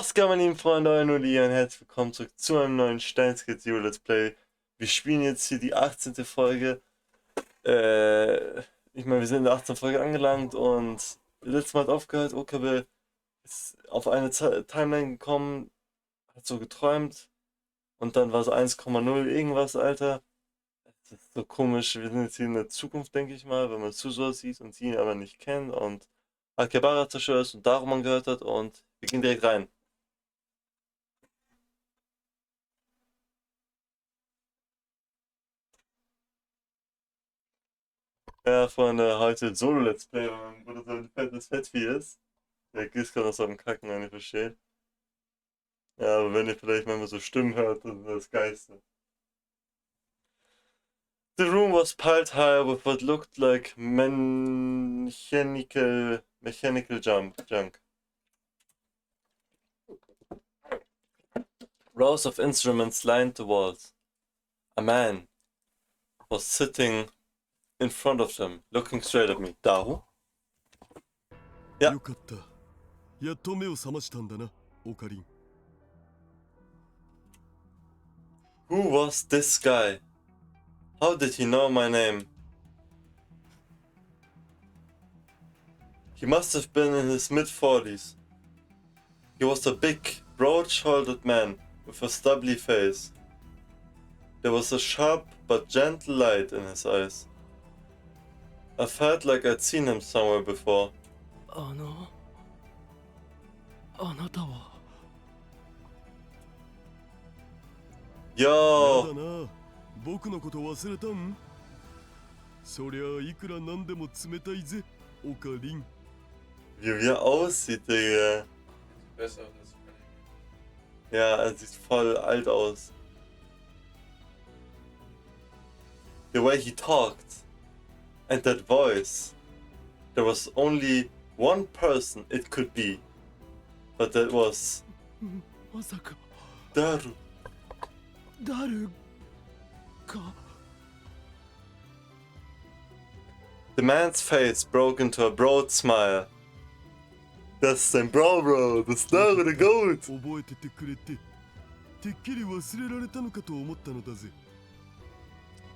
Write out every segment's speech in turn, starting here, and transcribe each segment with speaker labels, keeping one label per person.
Speaker 1: Was kann man lieben Freunde, euer Nuli und herzlich willkommen zurück zu einem neuen Steins Let's Play. Wir spielen jetzt hier die 18. Folge. Ich meine, wir sind in der 18. Folge angelangt und letztes Mal hat aufgehört, Okabe ist auf eine Timeline gekommen, hat so geträumt und dann war so 1,0 irgendwas, Alter. Das ist so komisch, wir sind jetzt hier in der Zukunft, denke ich mal, wenn man Suso sieht und sie ihn aber nicht kennt und Akebara zerstört ist und Daruman gehört hat und wir gehen direkt rein. Ja, Freunde, heute Solo-Let's Play, weil mein Bruder so ein fettes Fettvieh ist. Der ist gerade noch so am Kacken, wenn ihr versteht. Ja, aber wenn ihr vielleicht manchmal so Stimmen hört, dann ist das Geiste. The room was piled high with what looked like mechanical junk. Rows of instruments lined the walls. A man was sitting in front of them, looking straight at me. Daru? Ja.
Speaker 2: よかった。やっと目を覚ましたんだな、オカリン。
Speaker 1: Who was this guy? How did he know my name? He must have been in his mid-40s. He was a big, broad-shouldered man with a stubbly face. There was a sharp but gentle light in his eyes. I felt like I'd seen him somewhere before.
Speaker 2: あなたは。や
Speaker 1: Yo!
Speaker 2: だな。僕のこと忘れたん？そりゃいくらなんでも冷たいぜ、オカリン。
Speaker 1: Wie er aussieht, Digga.
Speaker 3: Besser als
Speaker 1: Ja, er sieht voll alt aus. The way he talked. And that voice. There was only one person it could be. But that was
Speaker 2: まさか
Speaker 1: Daru.
Speaker 2: 誰か。
Speaker 1: The man's face broke into a broad smile. Das ist sein Bro, das ist Daru, der Goat.
Speaker 2: 覚えててくれて、てっきり忘れられたのかと思ったのだぜ。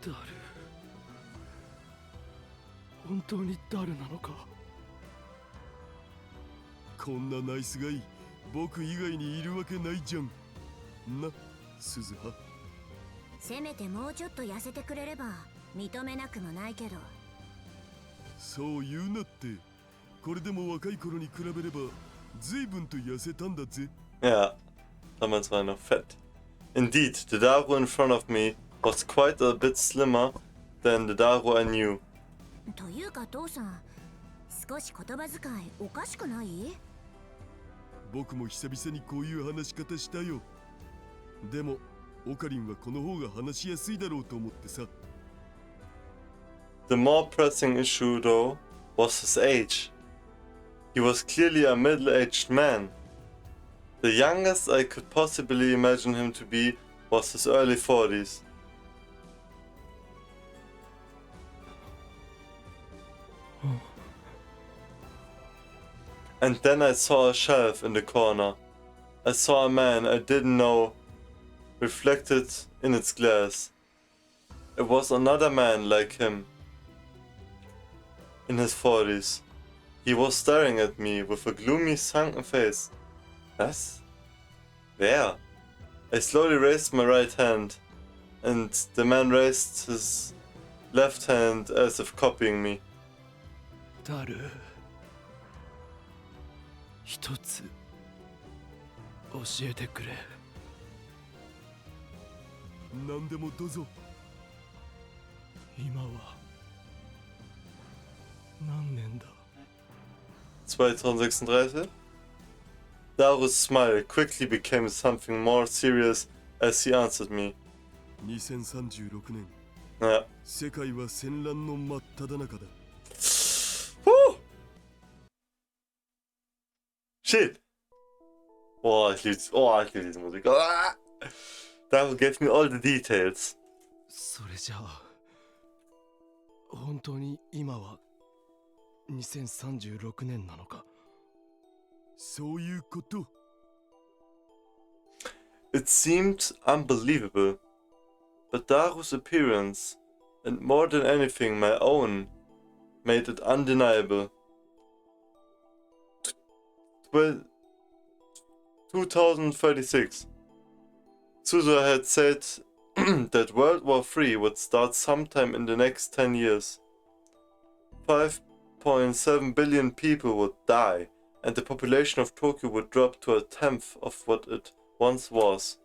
Speaker 2: 誰？本当に誰なのか。こんなナイスガイ、僕以外にいるわけないじゃん。な、鈴葉。
Speaker 4: せめてもうちょっと痩せてくれれば認めなくもないけど。
Speaker 2: そう言うなって。これでも若い頃に比べれば随分と痩せたんだぜ。
Speaker 1: Ja, damals war er noch fett. Indeed, the Daru in front of me was quite a bit slimmer than the Daru I knew.
Speaker 4: というか父さん、少し言葉遣いおかしくない？
Speaker 2: 僕も久々にこういう話し方したよ。でもオカリンはこの方が話しやすいだろうと思ってさ。
Speaker 1: The more pressing issue, though, was his age. He was clearly a middle-aged man. The youngest I could possibly imagine him to be was his early 40s. And then I saw a shelf in the corner. I saw a man I didn't know reflected in its glass. It was another man like him, in his 40s. He was staring at me with a gloomy, sunken face. Was? Wer? I slowly raised my right hand, and the man raised his left hand as if copying me.
Speaker 2: 誰？一つ教えてくれ。何でもどうぞ。今は何年だ？
Speaker 1: 2036? Daru's smile quickly became something more serious as he answered me.
Speaker 2: 2036年。
Speaker 1: Ja.
Speaker 2: 世界は戦乱の真っ只中だ。
Speaker 1: Woo! Shit! Oh, ich liebe diese Musik. Ah! Daru gave me all the details.
Speaker 2: それじゃあ本当に今は2036年なのか。そういうこと。
Speaker 1: It seemed unbelievable, but Daru's appearance, and more than anything my own, made it undeniable. 2036. Suzuha had said that World War III would start sometime in the next 10 years. 5.7 billion people would die, and the population of Tokyo would drop to a tenth of what it once was.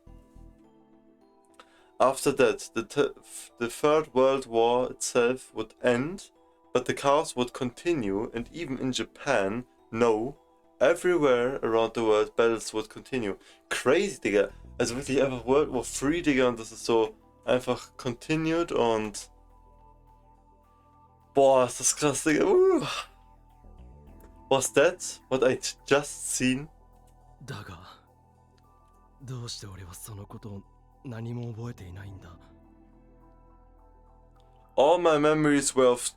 Speaker 1: After that, the Third World War itself would end, but the chaos would continue, and even in Japan, no, everywhere around the world battles would continue. Crazy, Digga. Also wirklich einfach World War III, Digga, und das ist so einfach continued und... Boah, ist das krass, Digga. Was that what I just seen?
Speaker 3: だが、どうして俺はそのことを何も覚えていないんだ。
Speaker 1: All my memories were of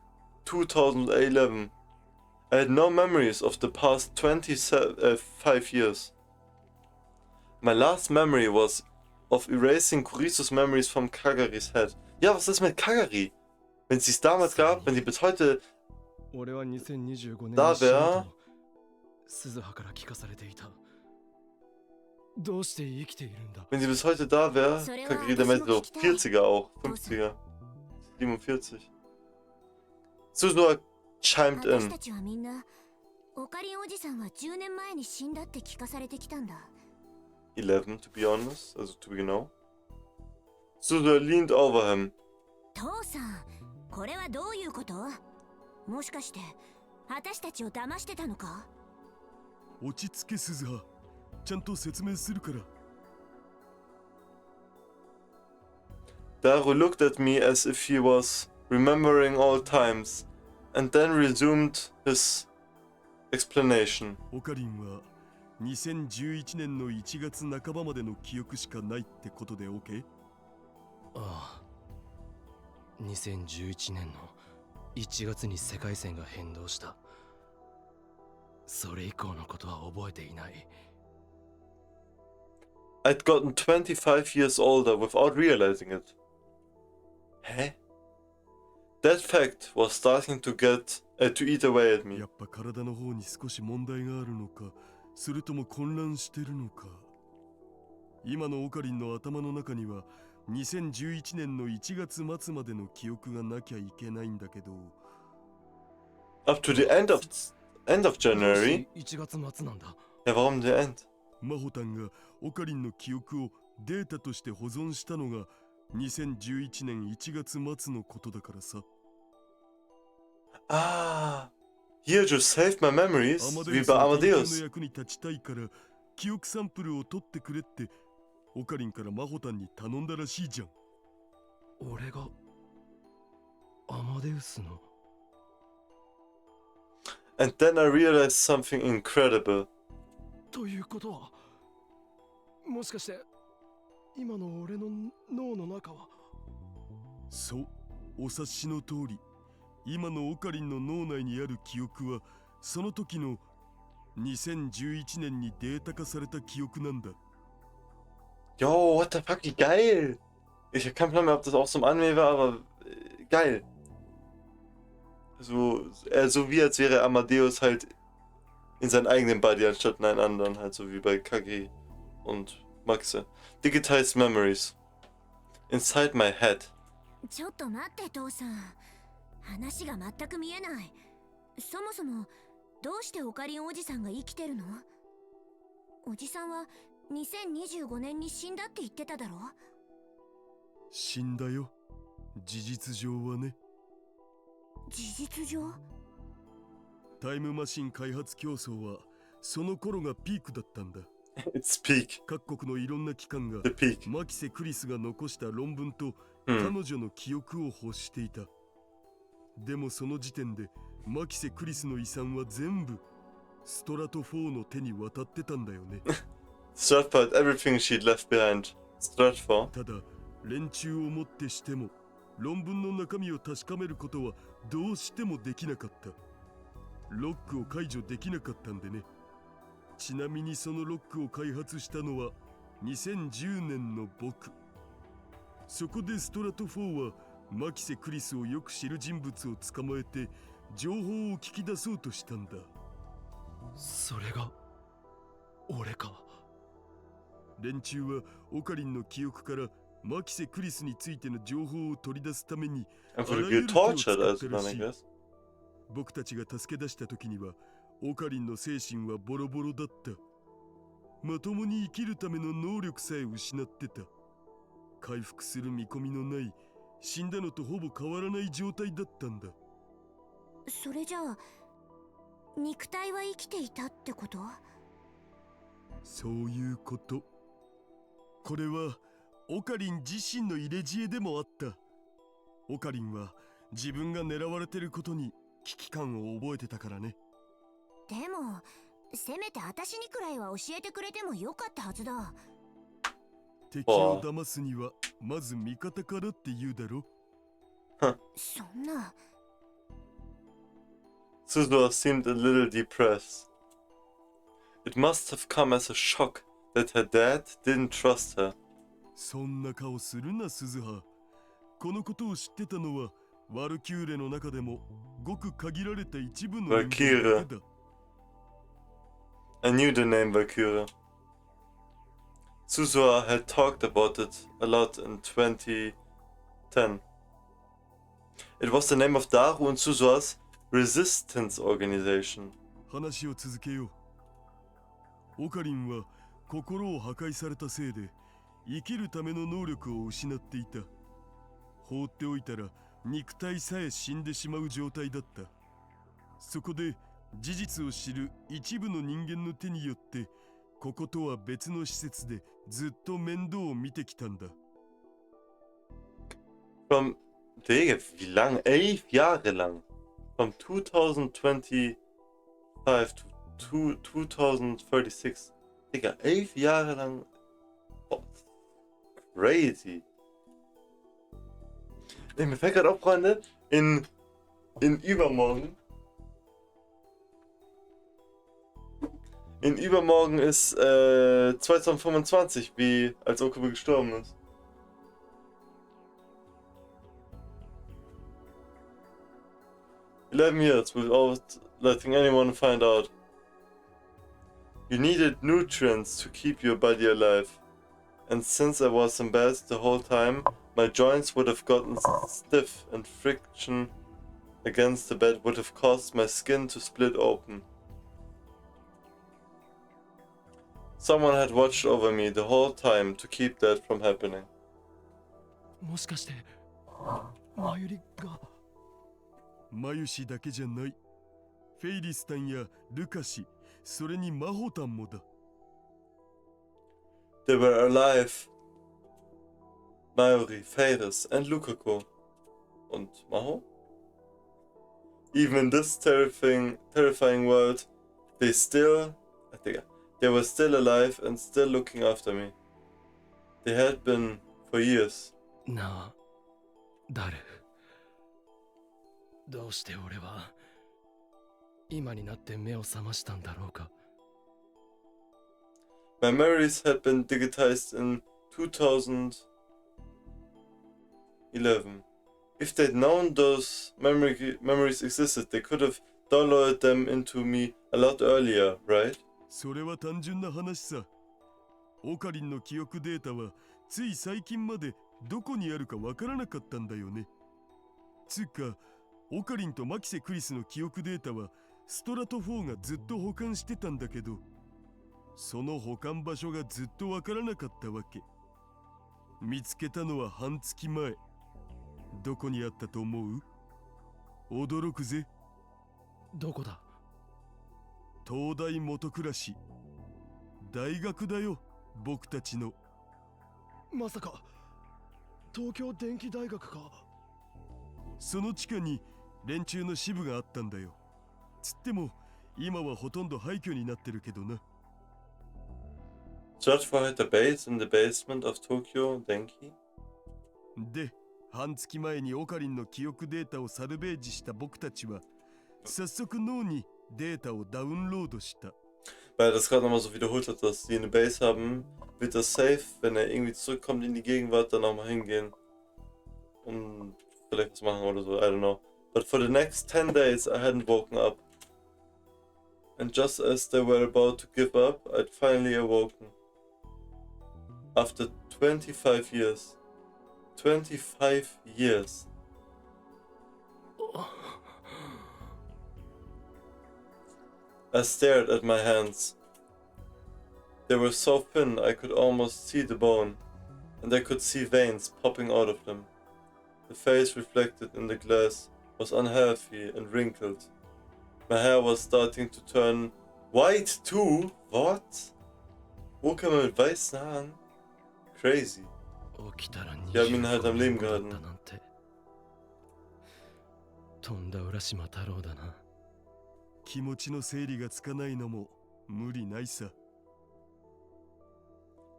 Speaker 1: 2011. I had no memories of the past 25 years. My last memory was of erasing Kurisu's memories from Kagaris head. Ja, was ist mit Kagari? Wenn es damals gab, wenn sie bis heute
Speaker 3: 俺は2025年に
Speaker 1: だべ
Speaker 3: 死ぬと鈴葉から聞かされていた。どうして生きているんだ。
Speaker 1: wenn sie bis heute da wäre, Kagari der meinte so 40er auch, 50er, 47. Suzuha chimed
Speaker 4: 私
Speaker 1: in.
Speaker 4: たちはみんなオカリンおじさんは10年前に死んだって聞かされてきたんだ。
Speaker 1: 11 to be honest, also to be genau. Suzuha leaned over him.
Speaker 4: 父さん、これはどういうこと？もしかして私たちを騙してたのか？
Speaker 2: 落ち着け鈴葉、ちゃんと説明するから。
Speaker 1: Daru looked at me as if he was remembering all times, and then resumed his explanation.
Speaker 2: オカリンは2011年の1月半ばまでの記憶しかないってことで OK？
Speaker 3: ああ。2011年の1月に世界線が変動した。それ以降のことは覚えていない。
Speaker 1: I'd gotten 25 years older without realizing it. Hä? That fact was starting to eat away at me.
Speaker 2: やっぱ体の方に少し問題があるのか、それとも混乱してるのか。今のオカリンの頭の中には2011年の1月末までの記憶がなきゃいけないんだけど。
Speaker 1: Up to the end of January?
Speaker 3: 1月末なんだ。
Speaker 1: Ja, warum der End?
Speaker 2: マホタンがオカリンの記憶をデータとして保存したのが2011年1月末のことだからさ。
Speaker 1: Ah, here to save my memories,
Speaker 2: アマデ
Speaker 1: wie
Speaker 2: ウ
Speaker 1: bei
Speaker 2: スの研究
Speaker 1: Amadeus.
Speaker 2: の役に立ちたいから記憶サンプルを取ってくれってオカリンからマホタンに頼んだらしいじゃん。
Speaker 3: 俺がアマデウスの。
Speaker 1: And then I realized something incredible.
Speaker 3: ということは、もしかして今の俺の脳の中は。
Speaker 2: そう、お察しの通り、今のオカリンの脳内にある記憶はその時の2011年にデータ化された記憶なんだ。
Speaker 1: Yo, what the fuck, wie geil! Ich hab keinen Plan mehr, ob das auch so im Anime war, aber geil. So wie als wäre Amadeus halt in seinen eigenen Body anstatt in einen anderen, halt so wie bei Kage und Maxe. Digitized Memories. Inside my head.
Speaker 4: ちょっと待って父さん、話が全く見えない。そもそもどうしてオカリンおじさんが生きてるの？おじさんは2025年に死んだって言ってただろ？
Speaker 2: 死んだよ。事実上はね。
Speaker 4: 事実上？
Speaker 2: タイムマシン開発競争はその頃がピークだったんだ。
Speaker 1: It's peak.
Speaker 2: 各国のいろんな機関が
Speaker 1: The peak.
Speaker 2: マキセ・クリスが残した論文と
Speaker 1: Hmm.
Speaker 2: 彼女の記憶を欲していた。でもその時点でマキセ・クリスの遺産は全部ストラト4の手に渡ってたんだよね。
Speaker 1: Stratford, everything she'd left behind. Stratford.
Speaker 2: ただ連中をもってしても論文の中身を確かめることはどうしてもできなかった。ロックを解除できなかったんでね。ちなみにそのロックを開発したのは2010年の僕。そこでストラト4はマキセ・クリスをよく知る人物を捕まえて情報を聞き出そうとしたんだ。
Speaker 3: それが俺か。
Speaker 2: 連中はオカリンの記憶からマキセ・クリスについての情報を取り出すためにあ
Speaker 1: Einfach
Speaker 2: らゆる手を使
Speaker 1: getortured,
Speaker 2: った
Speaker 1: also
Speaker 2: ら
Speaker 1: dann,
Speaker 2: し
Speaker 1: I
Speaker 2: い。
Speaker 1: guess.
Speaker 2: 僕たちが助け出した時にはオカリンの精神はボロボロだった。まともに生きるための能力さえ失ってた。回復する見込みのない死んだのとほぼ変わらない状態だったんだ。
Speaker 4: それじゃあ肉体は生きていたってこと？
Speaker 2: そういうこと。これはオカリン自身の入れ知恵でもあった。オカリンは自分が狙われてることに危機感を覚えてたからね。
Speaker 4: でもせめて私にくらいは教えてくれてもよかったはずだ。
Speaker 2: 敵を騙すにはまず味方からって言うだろ。
Speaker 4: そんな。
Speaker 1: Suzuha seemed a little depressed. It must have come as a shock that her dad didn't trust her.
Speaker 2: そんな顔するな、鈴葉。このことを知ってたのはワルキューレの中でもごく限られた一部の人間だけだ。
Speaker 1: I knew the name Valkyrie. Suzuha had talked about it a lot in 2010. It was the name of Daru and Suzuha's resistance organization.
Speaker 2: 話を続けよう。オカリンは心を破壊されたせいで生きるための能力を失っていた。放っておいたら肉体さえ死んでしまう状態だった。そこで事実を知る一部の人間の手によってこことは別の施設でずっと面倒を見てきたんだ。
Speaker 1: From, Digga, wie lang? 11 Jahre lang. From 2025 to 2036. Digga, 11 Jahre lang. Oh, crazy. Ey, mir fällt gerade auf, Freunde, in übermorgen. In übermorgen ist 2025, wie als Okubo gestorben ist. "11 years without letting anyone find out. You needed nutrients to keep your body alive. And since I was in bed the whole time, my joints would have gotten stiff and friction against the bed would have caused my skin to split open. Someone had watched over me the whole time to keep that from happening."
Speaker 3: もしかしてマユリが。
Speaker 2: マユシだけじゃない。フェイリスタンやルカシ、それにマホタンもだ。
Speaker 1: They were alive. Mayuri, Feiris, and Lukaku. Und Maho? Even in this terrifying world, they were still alive and still looking after me. They had been for years.
Speaker 3: なあ、ダル。どうして俺は今になって目を覚ましたんだろうか。
Speaker 1: My memories had been digitized in 2011. If they'd known those memories existed, they could have downloaded them into me a lot earlier, right?
Speaker 2: それは単純な話さ。オカリンの記憶データはつい最近までどこにあるかわからなかったんだよね。つうか、オカリンとマキセ・クリスの記憶データはストラト4がずっと保管してたんだけど、その保管場所がずっとわからなかったわけ。見つけたのは半月前。どこにあったと思う？驚くぜ。
Speaker 3: どこだ？
Speaker 2: 東大元暮らし。大学だよ、僕たちの。
Speaker 3: まさか東京電機大学か。
Speaker 2: その地下に連中の支部があったんだよ。つっても今はほとんど廃墟になってるけどな。
Speaker 1: Search for had a base in the basement of Tokyo Denki?
Speaker 2: で、半月前にオカリンの記憶データをサルベージした僕たちは早速脳にデータをダウンロードした。
Speaker 1: Weil er das gerade nochmal so wiederholt hat, dass sie eine Base haben wird er safe, wenn er irgendwie zurückkommt in die Gegenwart, dann nochmal hingehen und vielleicht was machen oder so, I don't know. But for the next 10 days I hadn't woken up. And just as they were about to give up, I'd finally awoken. After 25 years. 25 years. I stared at my hands. They were so thin I could almost see the bone, and I could see veins popping out of them. The face reflected in the glass was unhealthy and wrinkled. My hair was starting to turn white too? What? Wo kann man mit weißen Haaren? Crazy.
Speaker 3: 起きたら
Speaker 1: Die haben ihn halt
Speaker 3: 25
Speaker 1: am Leben
Speaker 3: 年後だっ
Speaker 1: gehalten.
Speaker 3: たなんて。とんだ浦島太郎だな。
Speaker 2: 気持ちの整理がつかないのも無理ないさ。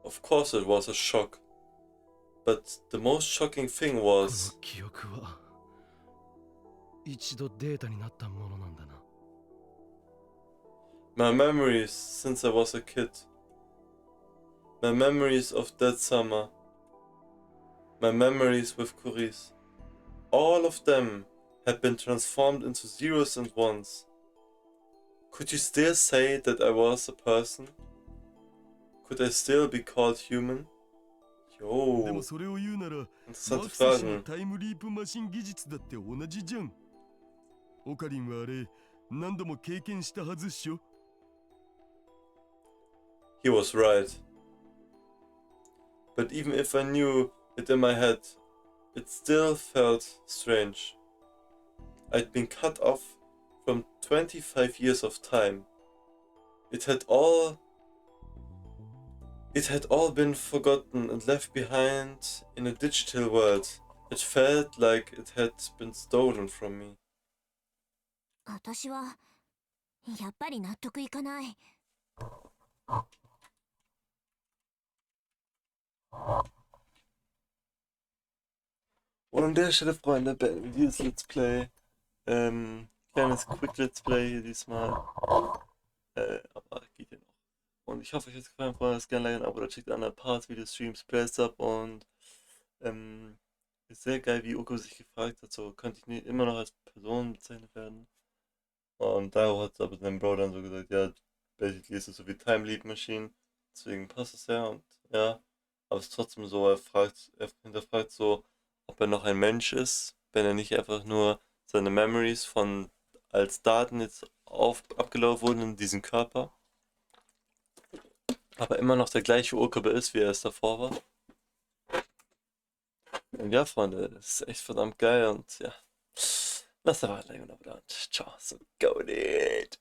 Speaker 1: Of course it was a shock. But the most shocking thing
Speaker 3: こ
Speaker 1: was
Speaker 3: の記憶は一度データになったものなんだな。
Speaker 1: my memories since I was a kid. My memories of that summer. My memories with Coris. All of them had been transformed into zeros and ones. Could you still say that I was a person? Could I still be called human?
Speaker 2: で
Speaker 1: Yo,
Speaker 2: もそれを言うなら、マ
Speaker 1: interessante
Speaker 2: フス氏の
Speaker 1: Fragen.
Speaker 2: タイムリープマシン技術だって同じじゃん。オカリンはあれ、何度も経験したはずっしょ。
Speaker 1: He was right. But even if I knew it in my head, it still felt strange. I'd been cut off from 25 years of time. It had all been forgotten and left behind in a digital world. It felt like it had been stolen from me.
Speaker 4: 私はやっぱり納得いかない。
Speaker 1: Und an der Stelle, Freunde, beenden wir dieses Let's Play. Kleines Quick Let's Play hier diesmal. Aber geht ja noch. Und ich hoffe, euch hat es gefallen. Freunde, lasst gerne ein Abo oder checkt andere Parts, Videostreams, Plays ab. Und ist sehr geil, wie Uko sich gefragt hat, so könnte ich immer noch als Person bezeichnet werden. Und Dairo hat aber seinem Bro dann so gesagt, ja, basically ist es so wie Time Leap Machine. Deswegen passt es ja und ja. Aber es ist trotzdem so, er hinterfragt so, ob er noch ein Mensch ist, wenn er nicht einfach nur seine Memories von als Daten jetzt abgelaufen wurden in diesem Körper, aber immer noch der gleiche Urkörper ist, wie er es davor war. Und ja, Freunde, das ist echt verdammt geil und ja. Lasst einfach ein Like und ein Abo da und ciao, so go it!